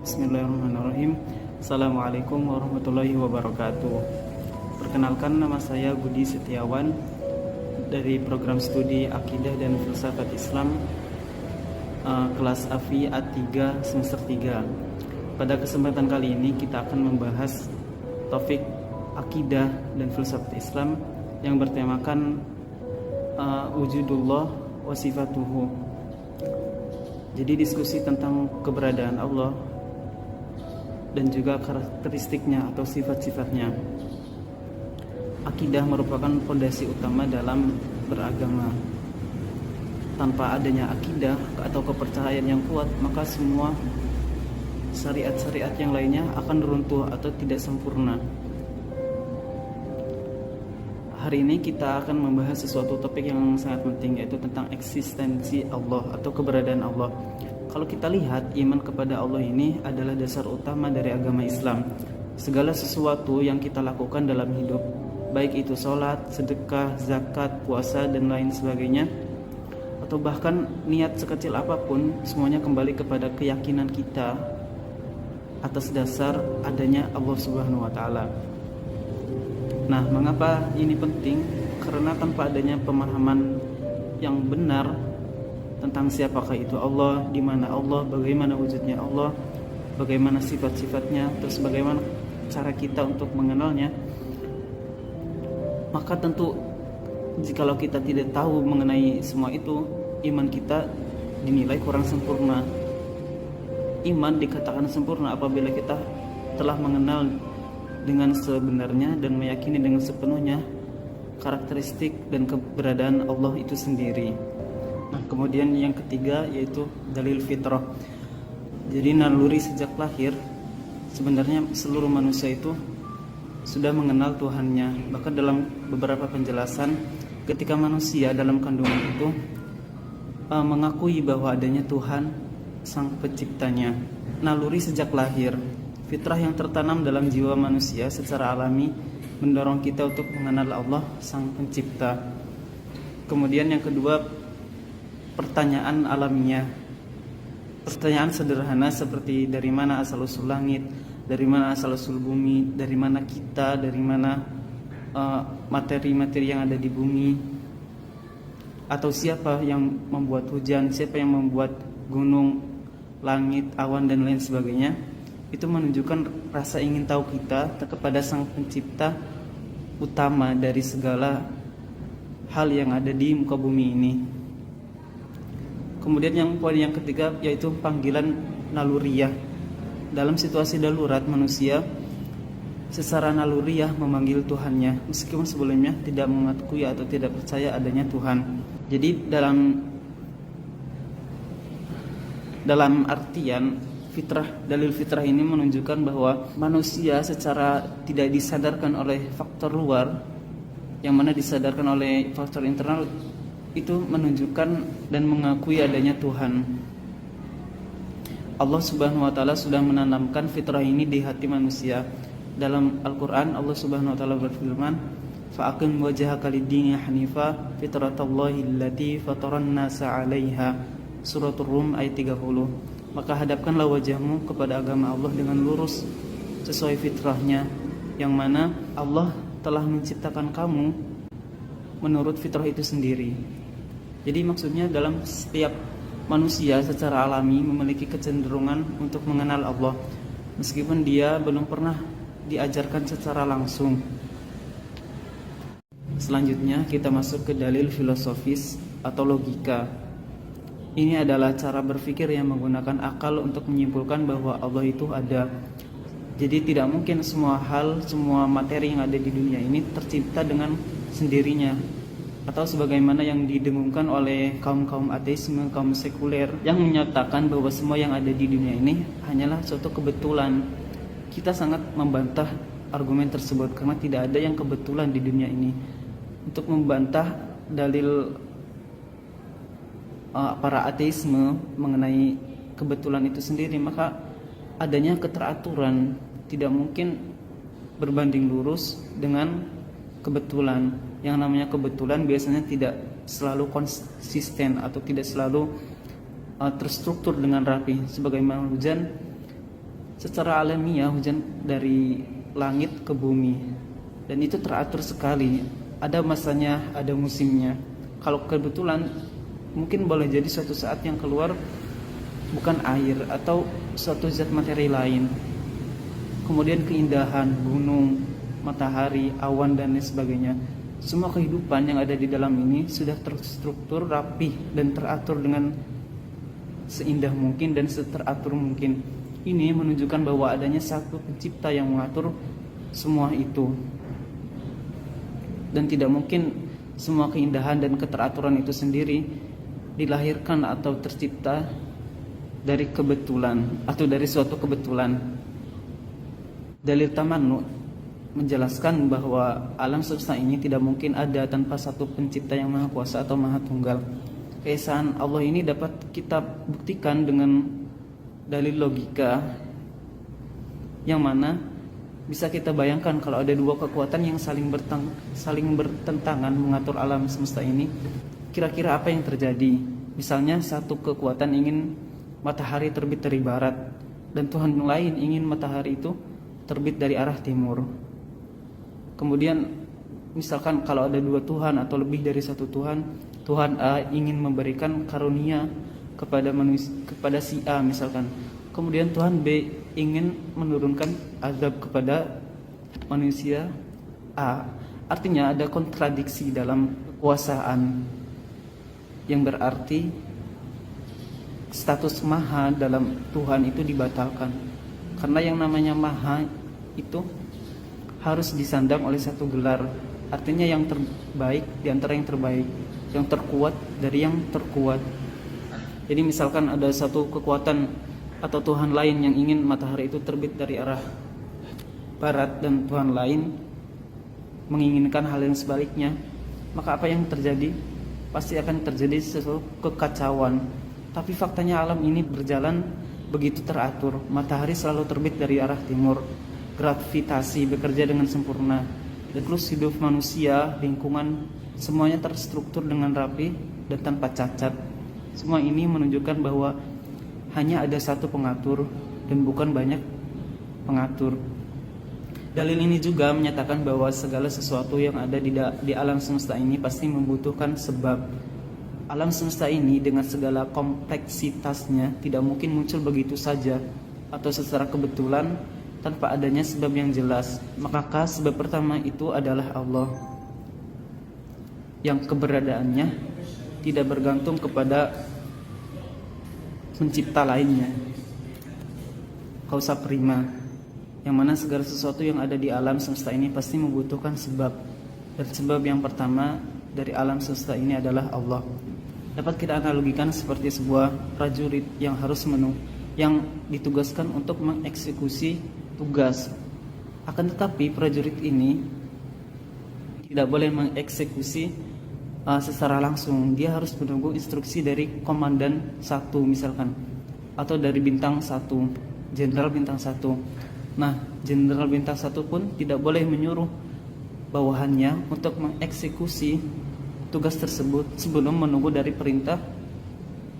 Bismillahirrahmanirrahim. Assalamualaikum warahmatullahi wabarakatuh. Perkenalkan, nama saya Budi Setiawan dari program studi Akidah dan Filsafat Islam, kelas AFI A3 semester 3. Pada kesempatan kali ini kita akan membahas topik Akidah dan Filsafat Islam yang bertemakan wujudullah wa sifatuhu. Jadi diskusi tentang keberadaan Allah dan juga karakteristiknya atau sifat-sifatnya. Akidah merupakan fondasi utama dalam beragama. Tanpa adanya akidah atau kepercayaan yang kuat, maka semua syariat-syariat yang lainnya akan runtuh atau tidak sempurna. Hari ini kita akan membahas sesuatu topik yang sangat penting, yaitu tentang eksistensi Allah atau keberadaan Allah. Kalau kita lihat, iman kepada Allah ini adalah dasar utama dari agama Islam. Segala sesuatu yang kita lakukan dalam hidup, baik itu sholat, sedekah, zakat, puasa, dan lain sebagainya, atau bahkan niat sekecil apapun, semuanya kembali kepada keyakinan kita atas dasar adanya Allah Subhanahu wa Ta'ala. Nah, mengapa ini penting? Karena tanpa adanya pemahaman yang benar tentang siapakah itu Allah, di mana Allah, bagaimana wujudnya Allah, bagaimana sifat-sifatnya, terus bagaimana cara kita untuk mengenalnya, maka tentu jikalau kita tidak tahu mengenai semua itu, iman kita dinilai kurang sempurna. Iman dikatakan sempurna apabila kita telah mengenal dengan sebenarnya dan meyakini dengan sepenuhnya karakteristik dan keberadaan Allah itu sendiri. Nah, kemudian yang ketiga yaitu dalil fitrah. Jadi naluri sejak lahir, sebenarnya seluruh manusia itu sudah mengenal Tuhannya. Bahkan dalam beberapa penjelasan, ketika manusia dalam kandungan itu mengakui bahwa adanya Tuhan sang penciptanya. Naluri sejak lahir, fitrah yang tertanam dalam jiwa manusia secara alami mendorong kita untuk mengenal Allah sang pencipta. Kemudian yang kedua, pertanyaan alamiah. Pertanyaan sederhana seperti dari mana asal-usul langit, dari mana asal-usul bumi, dari mana kita, dari mana materi-materi yang ada di bumi, atau siapa yang membuat hujan, siapa yang membuat gunung, langit, awan, dan lain sebagainya. Itu menunjukkan rasa ingin tahu kita kepada sang pencipta utama dari segala hal yang ada di muka bumi ini. Kemudian yang poin yang ketiga yaitu panggilan naluriah. Dalam situasi darurat, manusia secara naluriah memanggil Tuhannya meskipun sebelumnya tidak mengakui atau tidak percaya adanya Tuhan. Jadi dalam artian fitrah, dalil fitrah ini menunjukkan bahwa manusia secara tidak disadarkan oleh faktor luar, yang mana disadarkan oleh faktor internal, itu menunjukkan dan mengakui adanya Tuhan. Allah Subhanahu wa Ta'ala sudah menanamkan fitrah ini di hati manusia. Dalam Al-Quran, Allah Subhanahu wa Ta'ala berfirman, fa'aqim wajhaka lid-dini hanifa fitratallahi allati fataran nasa 'alaiha. Surat Rum ayat 30. Maka hadapkanlah wajahmu kepada agama Allah dengan lurus sesuai fitrahnya, yang mana Allah telah menciptakan kamu menurut fitrah itu sendiri. Jadi maksudnya dalam setiap manusia secara alami memiliki kecenderungan untuk mengenal Allah, meskipun dia belum pernah diajarkan secara langsung. Selanjutnya kita masuk ke dalil filosofis atau logika. Ini adalah cara berpikir yang menggunakan akal untuk menyimpulkan bahwa Allah itu ada. Jadi tidak mungkin semua hal, semua materi yang ada di dunia ini tercipta dengan sendirinya, atau sebagaimana yang didengungkan oleh kaum ateisme, kaum sekuler yang menyatakan bahwa semua yang ada di dunia ini hanyalah suatu kebetulan. Kita sangat membantah argumen tersebut karena tidak ada yang kebetulan di dunia ini. Untuk membantah dalil para ateisme mengenai kebetulan itu sendiri, maka adanya keteraturan tidak mungkin berbanding lurus dengan kebetulan. Yang namanya kebetulan biasanya tidak selalu konsisten atau tidak selalu terstruktur dengan rapi. Sebagaimana hujan secara alamiah hujan dari langit ke bumi, dan itu teratur sekali. Ada masanya, ada musimnya. Kalau kebetulan mungkin boleh jadi suatu saat yang keluar bukan air atau suatu zat materi lain. Kemudian keindahan gunung, matahari, awan dan lain sebagainya. Semua kehidupan yang ada di dalam ini sudah terstruktur, rapih dan teratur dengan seindah mungkin dan seteratur mungkin. Ini menunjukkan bahwa adanya satu pencipta yang mengatur semua itu. Dan tidak mungkin semua keindahan dan keteraturan itu sendiri dilahirkan atau tercipta dari kebetulan atau dari suatu kebetulan. Dalil Tamannu menjelaskan bahwa alam semesta ini tidak mungkin ada tanpa satu pencipta yang maha kuasa atau maha tunggal. Keesaan Allah ini dapat kita buktikan dengan dalil logika, yang mana bisa kita bayangkan kalau ada dua kekuatan yang saling bertentangan mengatur alam semesta ini, kira-kira apa yang terjadi? Misalnya satu kekuatan ingin matahari terbit dari barat, dan Tuhan lain ingin matahari itu terbit dari arah timur. Kemudian misalkan kalau ada dua Tuhan atau lebih dari satu Tuhan, Tuhan A ingin memberikan karunia kepada si A misalkan. Kemudian Tuhan B ingin menurunkan azab kepada manusia A. Artinya ada kontradiksi dalam kekuasaan, yang berarti status maha dalam Tuhan itu dibatalkan. Karena yang namanya maha itu harus disandang oleh satu gelar. Artinya yang terbaik di antara yang terbaik, yang terkuat dari yang terkuat. Jadi misalkan ada satu kekuatan atau Tuhan lain yang ingin matahari itu terbit dari arah barat, dan Tuhan lain menginginkan hal yang sebaliknya, maka apa yang terjadi? Pasti akan terjadi sesuatu kekacauan. Tapi faktanya alam ini berjalan begitu teratur. Matahari selalu terbit dari arah timur, gravitasi bekerja dengan sempurna, siklus hidup manusia, lingkungan, semuanya terstruktur dengan rapi dan tanpa cacat. Semua ini menunjukkan bahwa hanya ada satu pengatur dan bukan banyak pengatur. Dalil ini juga menyatakan bahwa segala sesuatu yang ada di alam semesta ini pasti membutuhkan sebab. Alam semesta ini dengan segala kompleksitasnya tidak mungkin muncul begitu saja atau secara kebetulan tanpa adanya sebab yang jelas. Maka sebab pertama itu adalah Allah, yang keberadaannya tidak bergantung kepada pencipta lainnya. Kausa prima, yang mana segala sesuatu yang ada di alam semesta ini pasti membutuhkan sebab. Dan sebab yang pertama dari alam semesta ini adalah Allah. Dapat kita analogikan seperti sebuah prajurit yang yang ditugaskan untuk mengeksekusi tugas. Akan tetapi prajurit ini tidak boleh mengeksekusi secara langsung. Dia harus menunggu instruksi dari komandan 1 misalkan, atau dari bintang 1, jenderal bintang 1. Nah, jenderal bintang 1 pun tidak boleh menyuruh bawahannya untuk mengeksekusi tugas tersebut sebelum menunggu dari perintah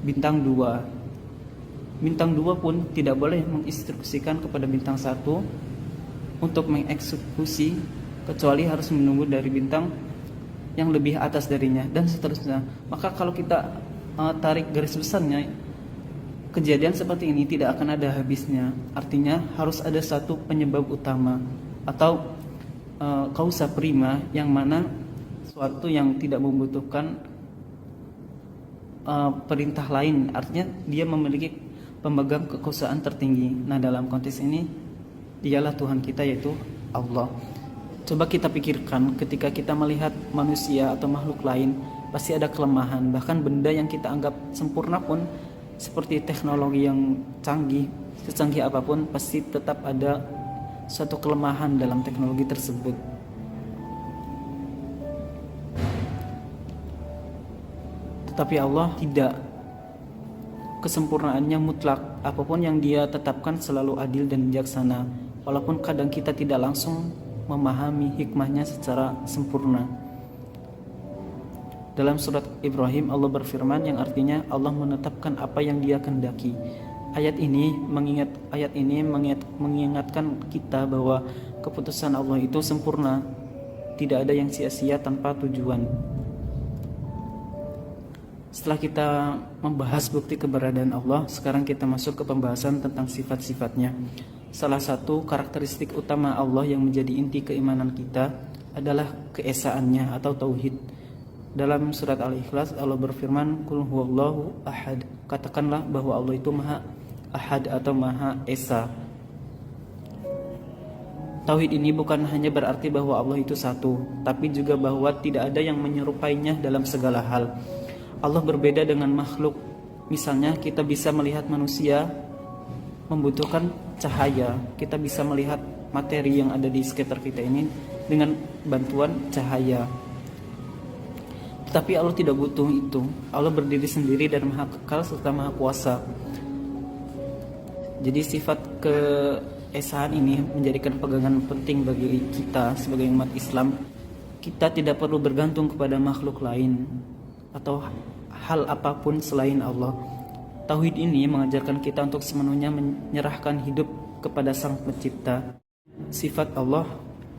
bintang 2. Bintang 2 pun tidak boleh menginstruksikan kepada bintang 1 untuk mengeksekusi kecuali harus menunggu dari bintang yang lebih atas darinya, dan seterusnya. Maka kalau kita tarik garis besarnya, kejadian seperti ini tidak akan ada habisnya. Artinya harus ada satu penyebab utama atau kausa prima, yang mana suatu yang tidak membutuhkan perintah lain. Artinya dia memiliki pemegang kekuasaan tertinggi. Nah, dalam konteks ini dialah Tuhan kita, yaitu Allah. Coba kita pikirkan, ketika kita melihat manusia atau makhluk lain, pasti ada kelemahan. Bahkan benda yang kita anggap sempurna pun, seperti teknologi yang canggih, secanggih apapun, pasti tetap ada suatu kelemahan dalam teknologi tersebut. Tetapi Allah tidak. Kesempurnaannya mutlak. Apapun yang Dia tetapkan selalu adil dan bijaksana, walaupun kadang kita tidak langsung memahami hikmahnya secara sempurna. Dalam surat Ibrahim Allah berfirman, yang artinya Allah menetapkan apa yang Dia kehendaki. Ayat ini mengingatkan kita bahwa keputusan Allah itu sempurna, tidak ada yang sia-sia tanpa tujuan. Setelah kita membahas bukti keberadaan Allah, sekarang kita masuk ke pembahasan tentang sifat-sifatnya. Salah satu karakteristik utama Allah yang menjadi inti keimanan kita adalah keesaannya atau tauhid. Dalam surat Al-Ikhlas Allah berfirman, "Qul huwallahu ahad." Katakanlah bahwa Allah itu Maha Ahad atau Maha Esa. Tauhid ini bukan hanya berarti bahwa Allah itu satu, tapi juga bahwa tidak ada yang menyerupainya dalam segala hal. Allah berbeda dengan makhluk. Misalnya kita bisa melihat manusia membutuhkan cahaya. Kita bisa melihat materi yang ada di sekitar kita ini dengan bantuan cahaya. Tetapi Allah tidak butuh itu. Allah berdiri sendiri dan Maha Kekal serta Maha Kuasa. Jadi sifat keesaan ini menjadikan pegangan penting bagi kita sebagai umat Islam. Kita tidak perlu bergantung kepada makhluk lain atau hal apapun selain Allah. Tauhid ini mengajarkan kita untuk sepenuhnya menyerahkan hidup kepada Sang Pencipta. Sifat Allah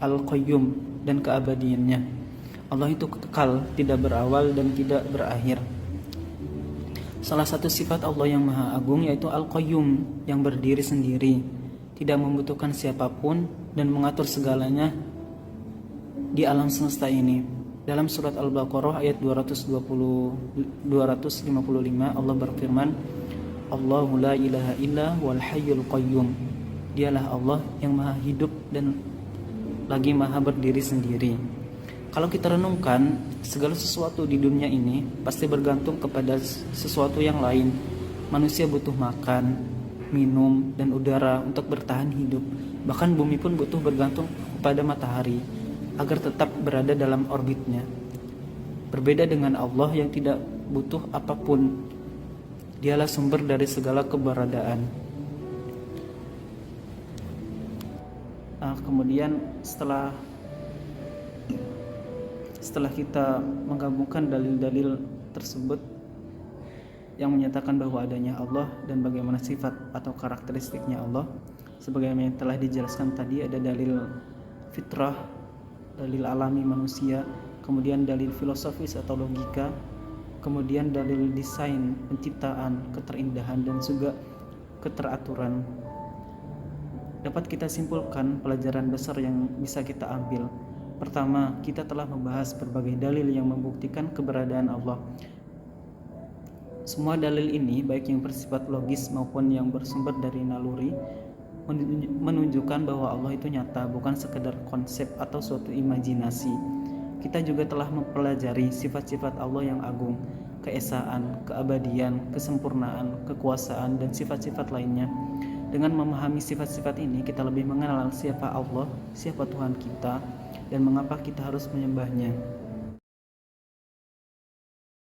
Al-Qayyum dan keabadiannya. Allah itu kekal, tidak berawal dan tidak berakhir. Salah satu sifat Allah yang Maha Agung yaitu Al-Qayyum, yang berdiri sendiri, tidak membutuhkan siapapun dan mengatur segalanya di alam semesta ini. Dalam surat Al-Baqarah ayat 255 Allah berfirman, "Allahu la ilaha illa wal hayyul qayyum." Dialah Allah yang Maha hidup dan lagi Maha berdiri sendiri. Kalau kita renungkan, segala sesuatu di dunia ini pasti bergantung kepada sesuatu yang lain. Manusia butuh makan, minum, dan udara untuk bertahan hidup. Bahkan bumi pun butuh bergantung kepada matahari agar tetap berada dalam orbitnya. Berbeda dengan Allah yang tidak butuh apapun. Dialah sumber dari segala keberadaan. Kemudian setelah kita menggabungkan dalil-dalil tersebut yang menyatakan bahwa adanya Allah dan bagaimana sifat atau karakteristiknya Allah, sebagaimana yang telah dijelaskan tadi, ada dalil fitrah, dalil alami manusia, kemudian dalil filosofis atau logika, kemudian dalil desain, penciptaan, keterindahan, dan juga keteraturan. Dapat kita simpulkan pelajaran besar yang bisa kita ambil. Pertama, kita telah membahas berbagai dalil yang membuktikan keberadaan Allah. Semua dalil ini, baik yang bersifat logis maupun yang bersumber dari naluri, menunjukkan bahwa Allah itu nyata, bukan sekedar konsep atau suatu imajinasi. Kita juga telah mempelajari sifat-sifat Allah yang agung, keesaan, keabadian, kesempurnaan, kekuasaan, dan sifat-sifat lainnya. Dengan memahami sifat-sifat ini, kita lebih mengenal siapa Allah, siapa Tuhan kita, dan mengapa kita harus menyembahnya.